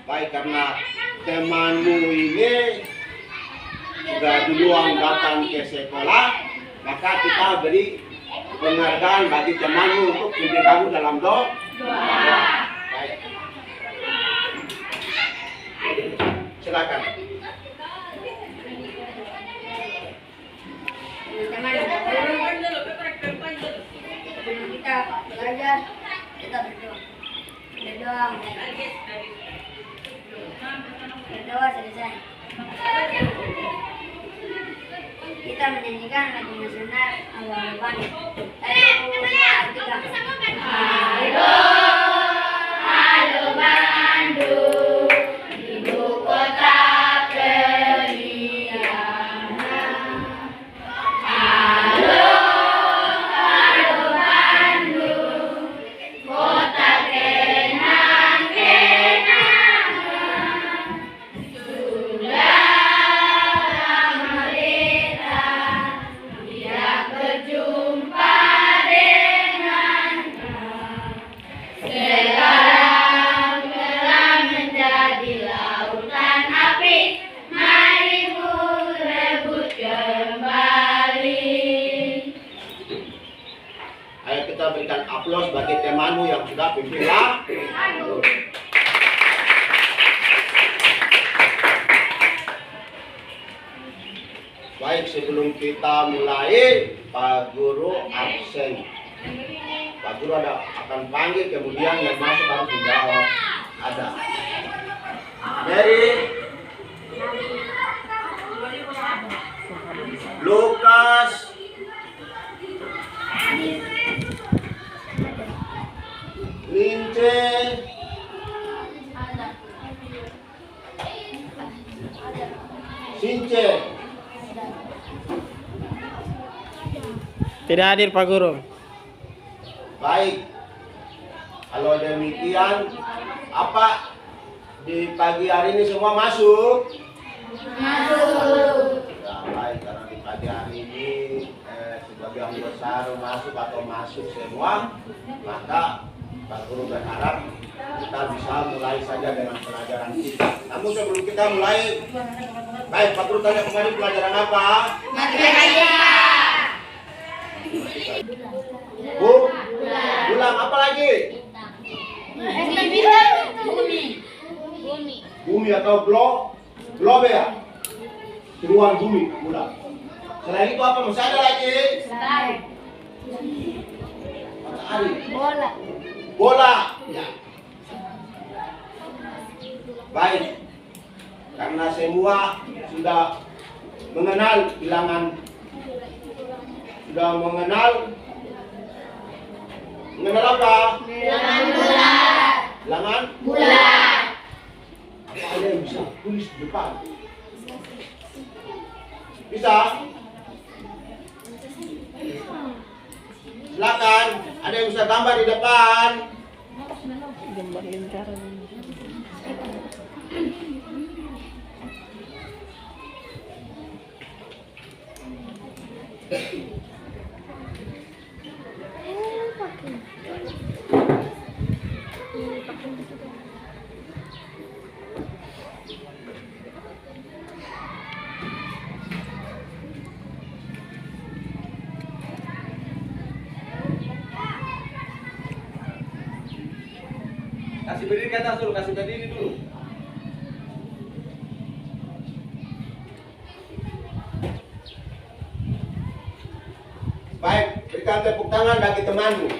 Baik, karena temanmu ini sudah duluan datang ke sekolah, maka kita beri penghargaan bagi temanmu untuk pimpin kamu dalam doa. Baik. Silakan. Sebelum kita belajar, kita berdoa. Berdoa selesai. Kita menyanyikan lagu nasional awal Bandung. Halo, halo Bandung, ibu kota periangan. Halo, halo Bandung, kota kenang-kenangan. Sudah lama kita tidak berjumpa dengannya. Sekarang telah menjadi lautan api, mari ku rebut kembali. Ayo kita berikan aplaus bagi temanmu yang sudah pimpin lah. Baik, sebelum kita mulai, Pak Guru absen. Pak Guru akan panggil, kemudian yang masuk harus menjawab. Ada Mary, Lukas, Lince, Since. Tidak hadir Pak Guru. Baik, kalau demikian, apa di pagi hari ini semua masuk? Masuk. Ya, baik, karena di pagi hari ini sebagian besar masuk atau masuk semua, maka Pak Guru berharap kita bisa mulai saja dengan pelajaran kita. Namun sebelum kita mulai, baik, Pak Guru tanya kemarin pelajaran apa? Matematika. Bu, bulan apa lagi? Bumi atau globe ya? Seruan bumi, bulan. Selain itu apa masih ada lagi? Matahari. Bola. Ya. Baik. Karena semua sudah mengenal bilangan, sudah mengenal apa? Bilangan bulat. Bilangan Bulat. apa ada yang bisa tulis di depan? Bisa? Silakan. Ada yang bisa gambar di depan? Gambar lingkaran. Kasih berdiri ke atas dulu, kasih berdiri dulu. Baik, berikan tepuk tangan bagi temanmu.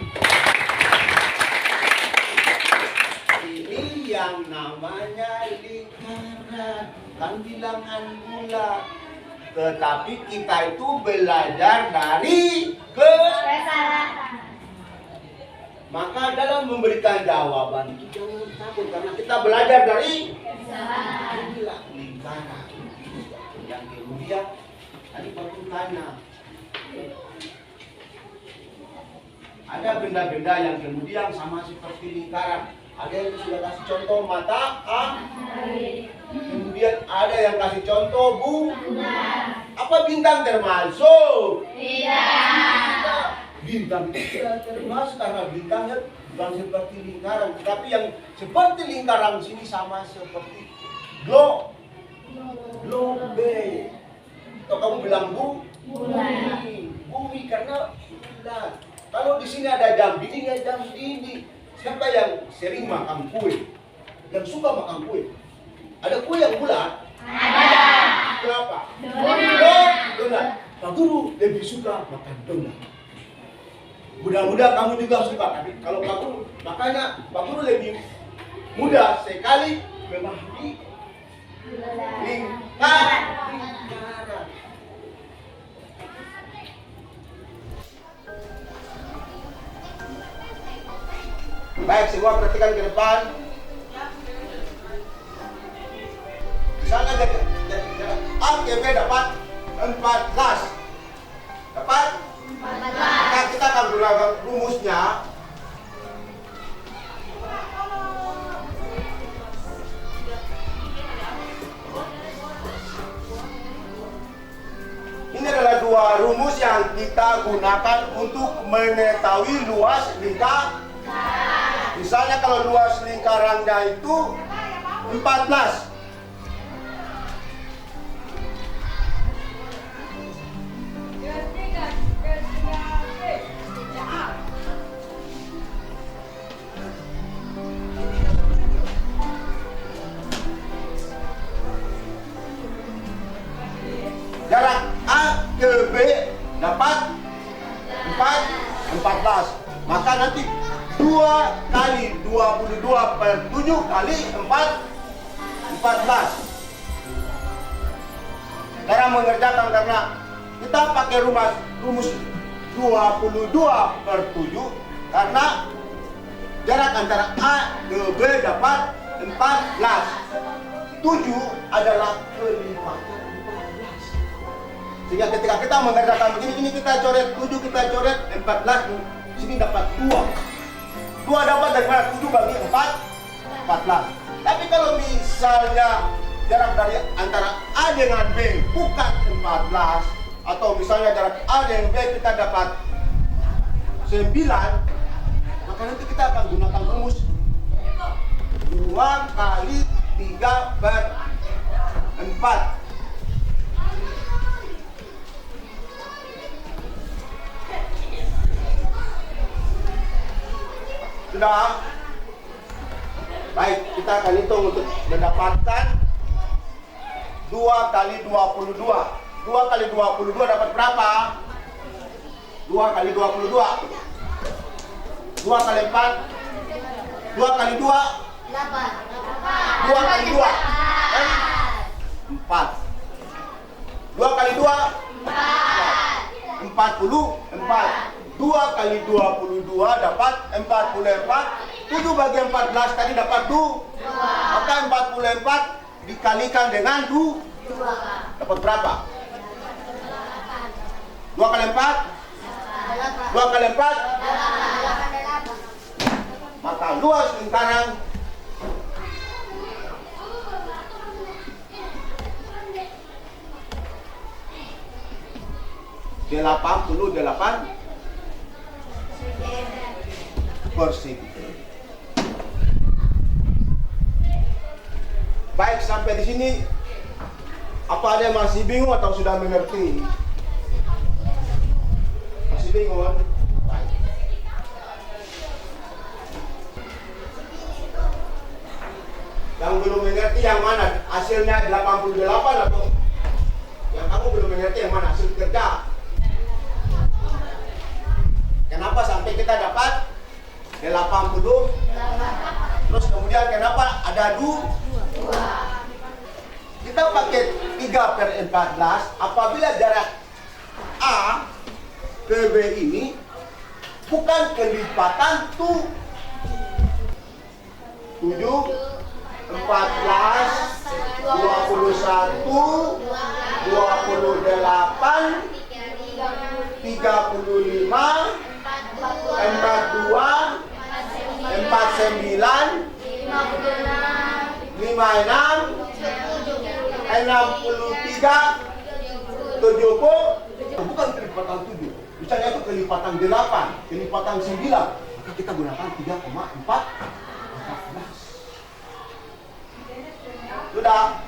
Ini yang namanya lingkaran, kan bilangan bulat. Tetapi kita itu belajar dari Kesalahan. maka dalam memberikan jawaban itu jangan takut, karena kita belajar dari Kesalahan. inilah lingkaran. Yang kemudian tadi Pak Guru tanya, ada benda-benda yang kemudian sama seperti lingkaran. Ada yang sudah kasih contoh matahari. Kemudian ada yang kasih contoh bulan. Apa bintang termasuk? Tidak. Bintang tidak termasuk karena bintangnya bukan seperti lingkaran, tapi yang seperti lingkaran sini sama seperti globe. Atau kamu bilang bumi karena bulan. Kalau di sini ada jam dinding. Siapa yang sering makan kue? Yang suka makan kue? Ada kue yang bulat? Ada. Kenapa? Donat. Pak Guru lebih suka makan donat. Mudah-mudahan kamu juga suka, tapi kalau kamu makanya Pak Guru lebih mudah sekali memahami lingkaran. Baik, semua perhatikan ke depan. Misalnya A ke B dapat 14. Dapat? Maka kita akan gunakan rumusnya. Ini adalah dua rumus yang kita gunakan untuk mengetahui luas lingkaran. Misalnya kalau luas lingkarannya itu 14. Jarak A ke B dapat 14. Maka nanti 2 kali 22 per 7 kali 14. Cara mengerjakan karena kita pakai rumus 22 per 7 karena jarak antara A ke B dapat 14. 7 adalah kelipatan 14. Sehingga ketika kita mengerjakan begini, kita coret 7, kita coret 14, sini dapat 2. 2 dapat dari mana? 7 bagi 14. Tapi kalau misalnya jarak dari antara A dengan B bukan 14, atau misalnya jarak A dengan B kita dapat 9, maka nanti kita akan gunakan rumus 2 kali 3 per 4. Sudah? Baik, kita akan hitung untuk mendapatkan 2 kali 22. 2 kali 22 dapat berapa? 2 kali 22. 2 kali 4. 2 kali 2. 8. 2 kali 2. 4. 2 kali 2. 44. 2 kali 22 dapat 44. 7 bagi 14 tadi dapat 2. Maka 44 dikalikan dengan 2. Dapat berapa? 2 kali 4. 2 kali 4. Maka luas lingkaran persegi. Baik, sampai di sini apa ada yang masih bingung atau sudah mengerti? Masih bingung? Baik. Yang belum mengerti yang mana? Hasilnya 88 atau yang kamu belum mengerti yang mana? Hasil kerja. Kenapa sampai kita dapat 80? Terus kemudian kenapa ada 2? Kita pakai 3 per 14 apabila jarak A ke B ini bukan kelipatan 7, 14, 21, 28, 35, 42, 49, 56, 63, 70. Bukan kelipatan 7. Misalnya itu kelipatan 8, kelipatan 9. Maka kita gunakan 3,14. Sudah.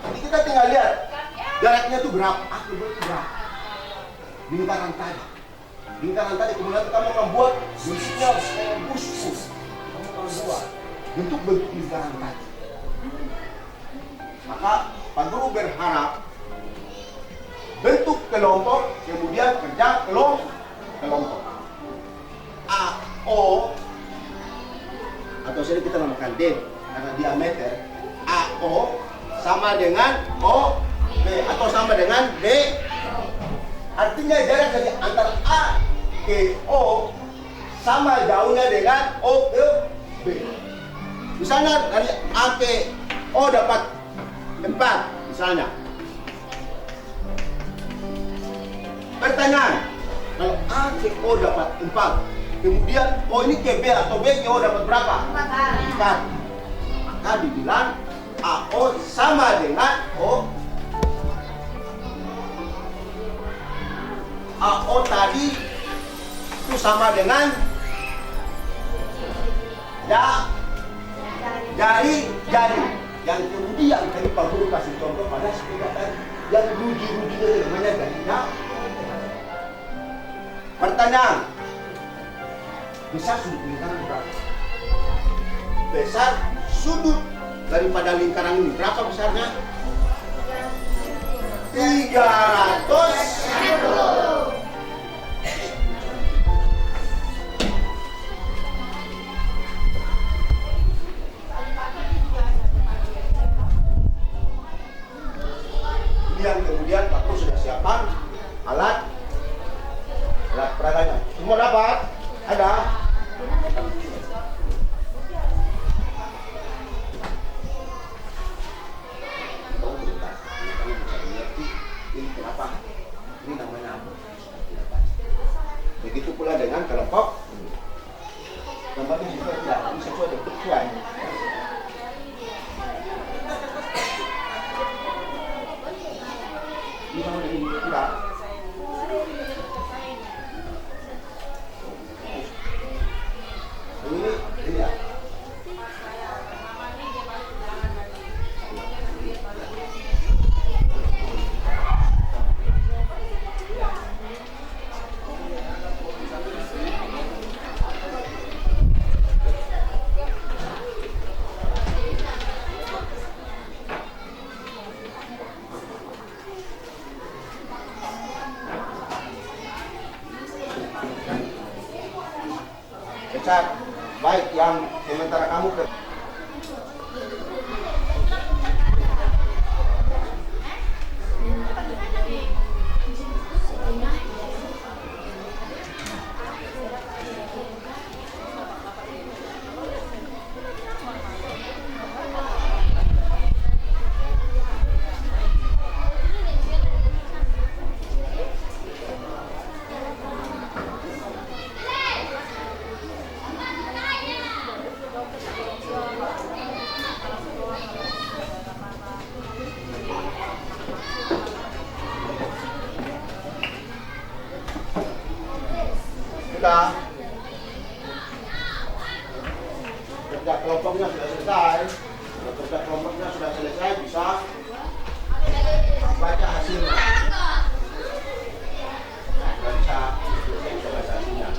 Jadi kita tinggal lihat jaraknya itu berapa. Aku berapa. Lingkaran tadi. Lingkaran tadi kemudian kamu akan buat bentuknya busuk. Kamu akan buat bentuk-bentuk lingkaran tadi. Maka Pak Guru berharap bentuk kelompok kemudian kerja kelompok. AO atau sini kita namakan D karena diameter AO sama dengan OB atau sama dengan B. Artinya jarak dari antara A ke O sama jauhnya dengan O ke B. Misalnya dari A ke O dapat 4 misalnya. Pertanyaan, kalau A ke O dapat 4, kemudian O ini ke B atau B ke O dapat berapa? 4. Maka dibilang AO sama dengan O. AO tadi itu sama dengan jari yang kemudian tadi Pak Guru kasih contoh pada sepeda tadi yang ruji-rujinya namanya jarinya. Pertanyaan, besar sudut lingkaran berapa? Besar sudut daripada lingkaran ini berapa besarnya? 360. Yang kemudian Pak Guru sudah siapkan alat peraganya. Semua dapat? Ada? Ini kenapa? Ini namanya apa? Begitu pula dengan kelompok. Gambarnya juga tidak sesuai dengan sesuai. Ini sama dengan ini tidak. Ini ya. Besar, baik yang sementara kamu ke kerja kelompoknya sudah selesai. Kalau kerja kelompoknya sudah selesai, bisa baca hasilnya. Bisa baca hasilnya.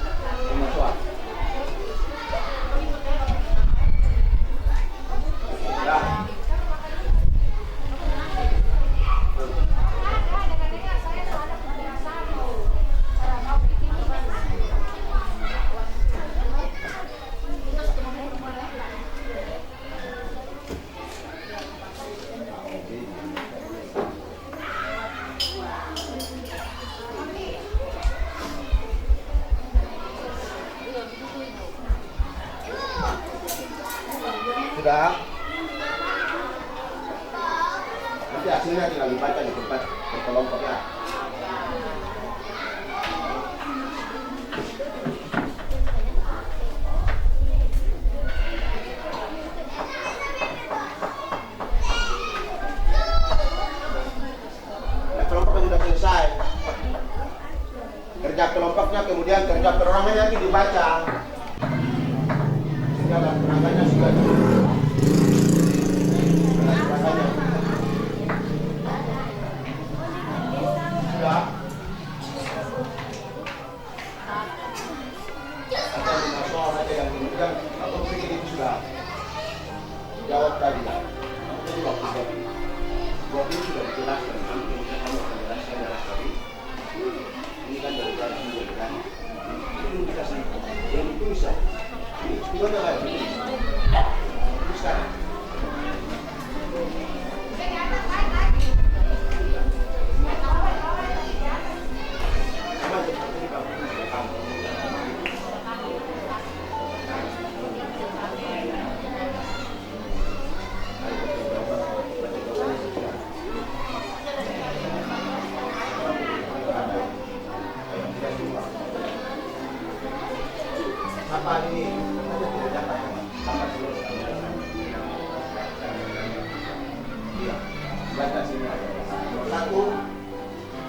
Sudah. Nanti hasilnya tinggal dibaca di tempat kelompoknya. Kelompoknya sudah selesai. Kerja kelompoknya kemudian kerja perorangannya nanti dibaca. jawab tadi. Jadi waktu ini sudah dijelaskan, kamu akan jelaskan dalam tadi. Ini kan dari tadi sudah kan. Ini bisa sih, yang itu bisa. Ini gimana lagi? Bisa. Apa ini? Apa dulu? Iya, baca sini. Nomor 1.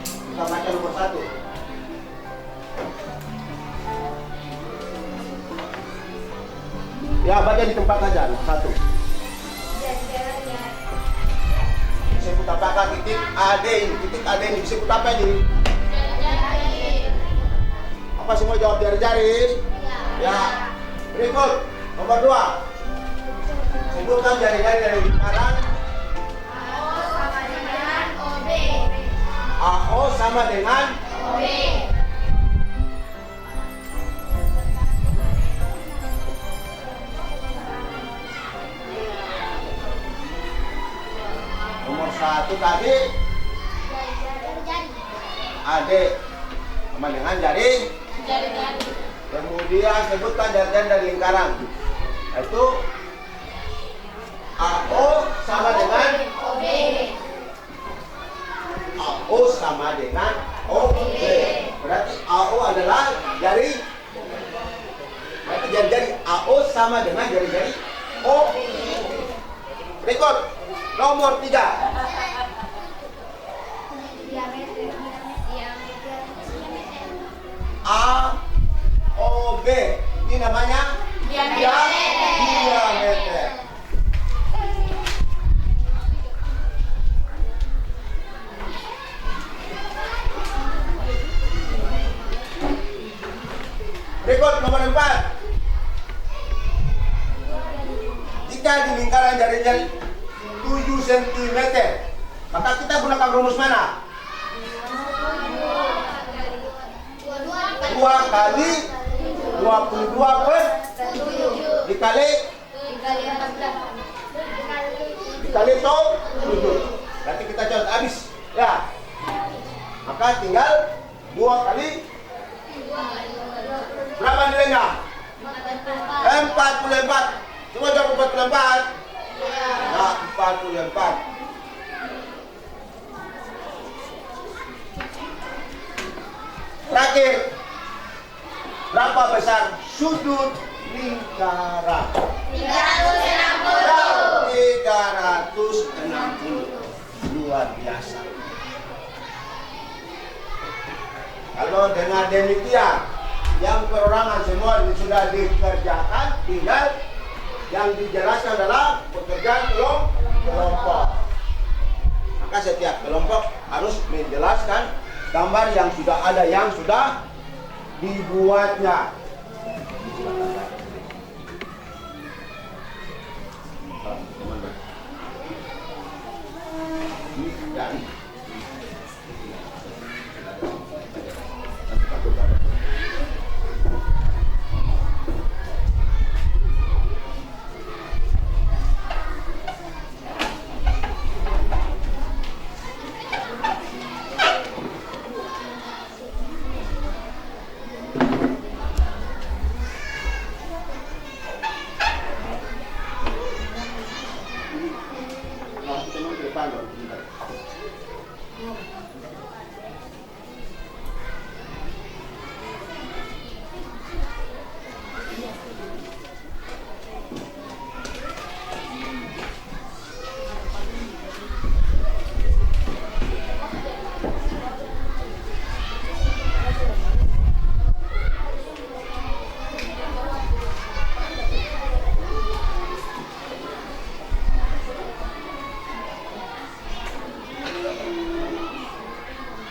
Kita baca nomor 1. Ya, baca di tempat aja, nomor 1. Disebut apakah titik AD ini? Titik AD ini disebut apa ini? Apa semua jawab jari-jari? Ya. Berikut nomor 2. Sebutkan jari-jari dari lingkaran. AO sama dengan OB. Nomor 1 tadi AD sama dengan jari. Kemudian sebutkan jari-jari dari lingkaran. Itu AO sama dengan OB. AO sama dengan OB. Berarti AO adalah jari. Berarti jari-jari AO sama dengan jari-jari OB. Berikut nomor 3. AOB. Ini namanya diameter. Berikut nomor 4. Jika di lingkaran jari-jari 7 cm, maka kita gunakan rumus mana? 2 kali 22 per dikali itu 7. Berarti kita coret habis ya. Maka tinggal 2 kali berapa nilainya? 44. Semua jawab 44. Nah, 44. Terakhir, berapa besar sudut lingkaran? 360. Luar biasa. Kalau dengan demikian, yang perorangan semua sudah dikerjakan, tinggal yang dijelaskan adalah pekerjaan kelompok. Maka setiap kelompok harus menjelaskan gambar yang sudah ada, yang sudah dibuatnya.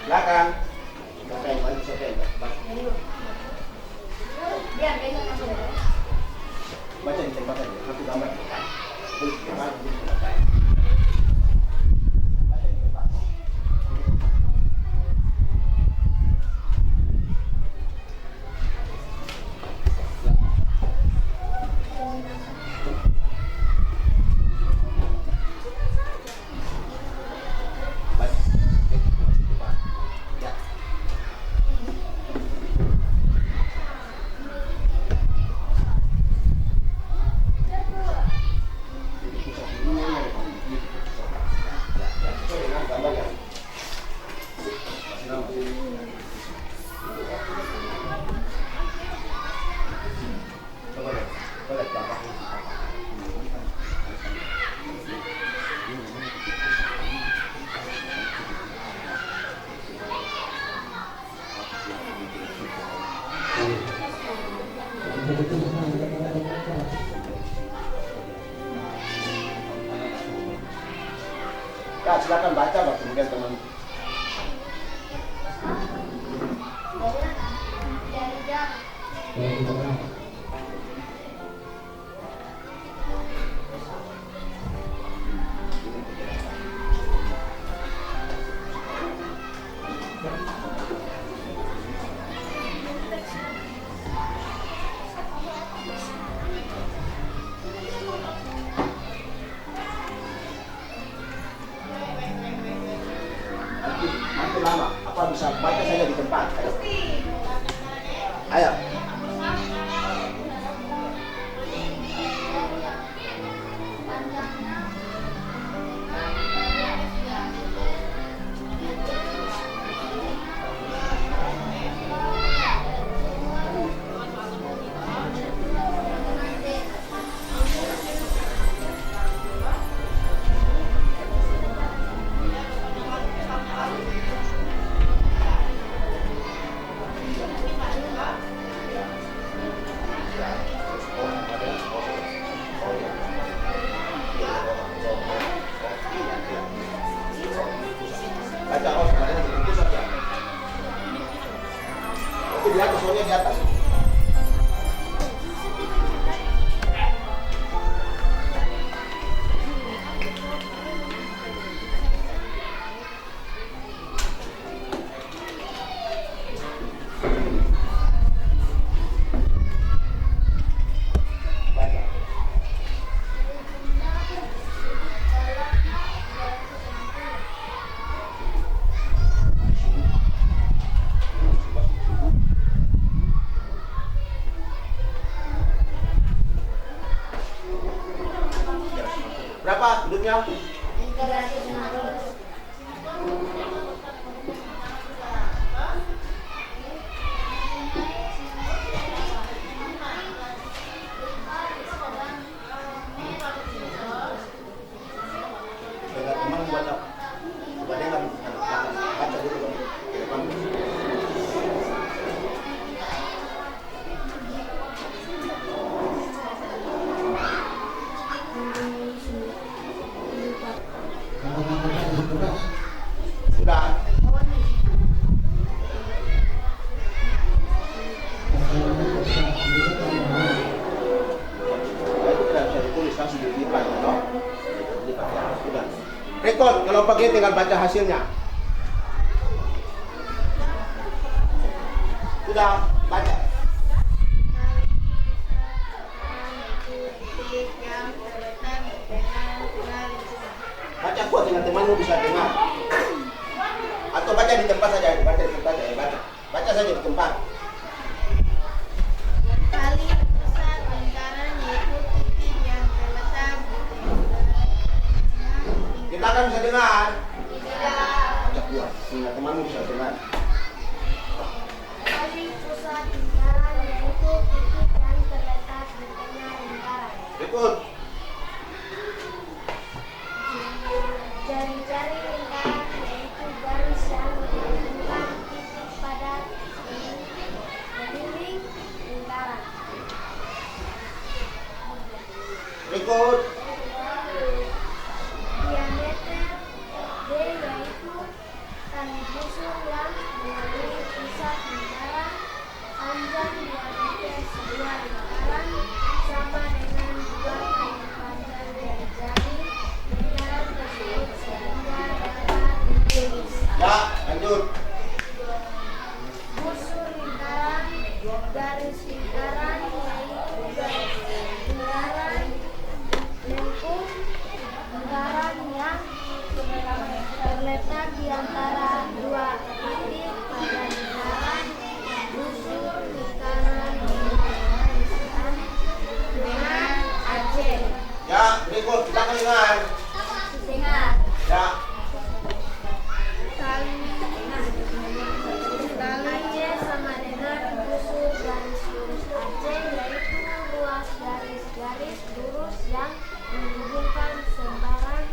Belakang. Baca di tempat aja, satu gambar. sekarang belum selesai. Ya, silakan baca, Pak. Kemudian teman. Nanti lama, apa bisa baca saja di tempat. Ayo. Baca oh sebenarnya di pusat ya. Itu di atas, soalnya di atas. Baca. Berapa duduknya? 360. Dengar teman buat apa? Coba dia nggak baca dulu Bang. Sudah. Itu tidak bisa ditulis, langsung dilipat, no? Dilipat ya, sudah. Rekod, kalau pakai tinggal baca hasilnya. Sudah, baca. Baca kuat dengan temanmu bisa dengar. Atau baca di tempat saja, baca di tempat saja, baca. Baca saja di tempat. Kali pusat lingkaran yaitu titik yang terletak di Kita kan bisa dengar. tidak. Baca kuat, sehingga temanmu bisa dengar. Kali pusat lingkaran yaitu titik yang terletak di tengah lingkaran. Rekod. Jari-jari lingkaran yaitu garis yang menghubungkan titik pada keliling lingkaran. Rekod. Diameter D yaitu tali busur yang mengelilingi pusat lingkaran. Panjang diameter sebuah lingkaran sama dengan 2 kali panjang dari jari Ya. Aceh sama dengan busur garis lurus Aceh, yaitu ruas garis-garis lurus yang menghubungkan sembarang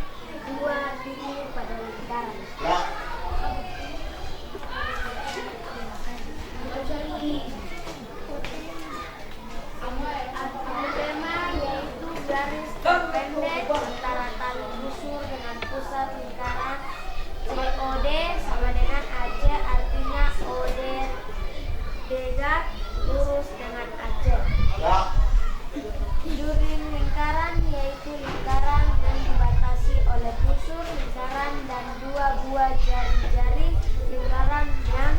dua titik pada lingkaran. Ya. Tema yaitu garis terpendek antara tali busur dengan pusat lingkaran. COD sama dengan Aceh, artinya OD tegak lurus dengan Aceh. Ya. Juring lingkaran yaitu lingkaran yang dibatasi oleh busur lingkaran dan dua buah jari-jari lingkaran yang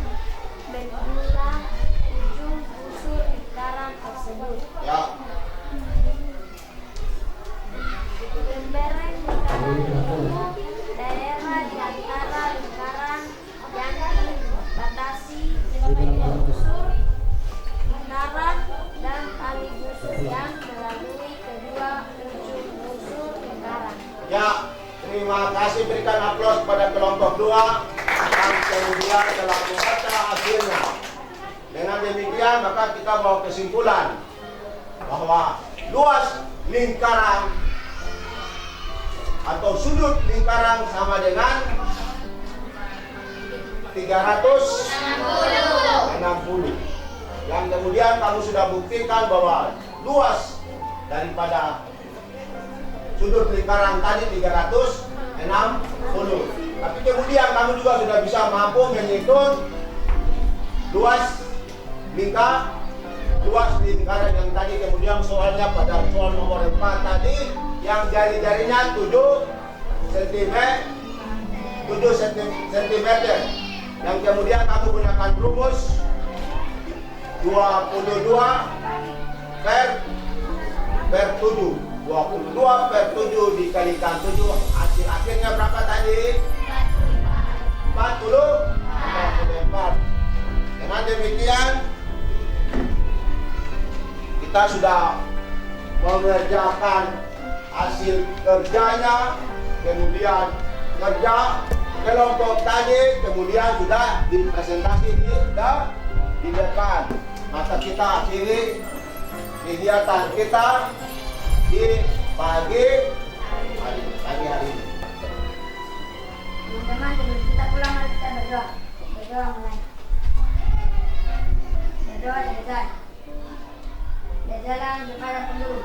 mendulang ujung busur lingkaran tersebut. Ya. Lembereng lingkaran yaitu daerah di antara lingkaran yang dibatasi oleh busur lingkaran dan tali busur yang melalui kedua ujung busur lingkaran. Ya, terima kasih, berikan aplaus kepada kelompok 2 yang kemudian telah membaca hasilnya. Dengan demikian maka kita bawa kesimpulan bahwa luas lingkaran atau sudut lingkaran sama dengan 360. Yang kemudian kamu sudah buktikan bahwa luas daripada sudut lingkaran tadi 360. Tapi kemudian kamu juga sudah bisa mampu menghitung luas lingkaran yang tadi. Kemudian soalnya pada soal nomor 4 tadi yang jari-jarinya 7 cm, yang kemudian kamu gunakan rumus 22 per 7. 22 per 7 dikalikan 7, hasil akhirnya berapa tadi? 44. Dengan demikian kita sudah mengerjakan hasil kerjanya, kemudian kerja kelompok tadi, kemudian sudah dipresentasi di depan. Maka kita akhiri kegiatan kita di pagi hari ini. Teman-teman, sebelum kita pulang mari kita berdoa. Berdoa mulai. Berdoa dan jalan kepada penduduk.